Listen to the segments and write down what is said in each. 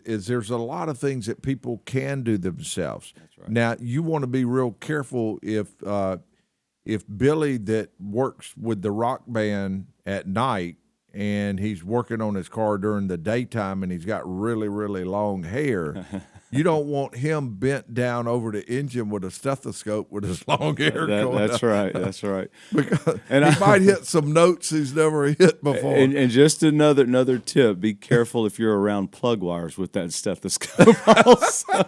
is there's a lot of things that people can do themselves. That's right. Now, you want to be real careful if Billy that works with the rock band at night and he's working on his car during the daytime and he's got really, really long hair, you don't want him bent down over the engine with a stethoscope with his long hair going That's up. right. That's right. Because And he might hit some notes he's never hit before. And just another tip: be careful if you're around plug wires with that stethoscope. Also,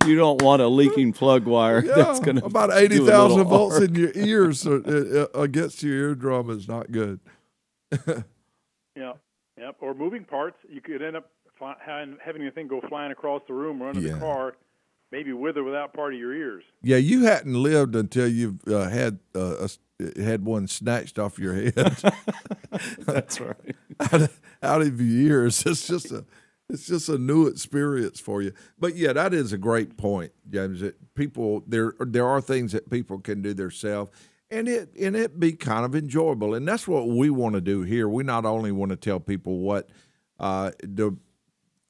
you don't want a leaking plug wire that's going to about 80,000 volts in your ears against your eardrum is not good. Yeah, yep. Or moving parts, you could end up having a thing go flying across the room or under the car, maybe with or without part of your ears. Yeah, you hadn't lived until you've had one snatched off your head. That's right. out of your ears. It's just a new experience for you. But yeah, that is a great point, James. That people there are things that people can do themselves, and it be kind of enjoyable. And that's what we want to do here. We not only want to tell people what the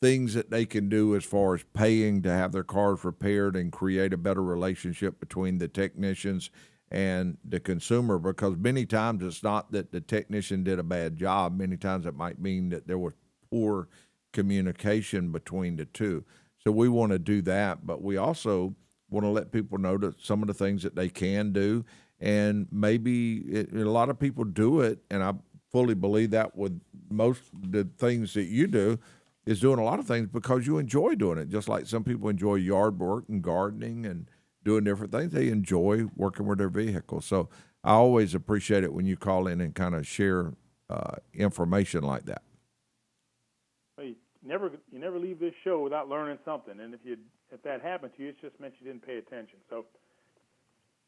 things that they can do as far as paying to have their cars repaired and create a better relationship between the technicians and the consumer, because many times it's not that the technician did a bad job. Many times it might mean that there was poor communication between the two. So we want to do that, but we also want to let people know that some of the things that they can do, and maybe a lot of people do it, and I fully believe that with most of the things that you do, is doing a lot of things because you enjoy doing it. Just like some people enjoy yard work and gardening and doing different things. They enjoy working with their vehicles. So I always appreciate it when you call in and kind of share information like that. Well, you never leave this show without learning something. And if that happened to you, it's just meant you didn't pay attention. So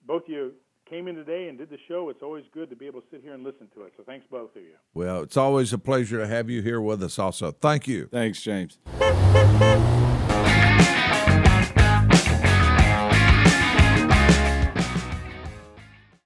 both of you came in today and did the show. It's always good to be able to sit here and listen to it. So thanks, both of you. Well, it's always a pleasure to have you here with us also. Thank you. Thanks, James.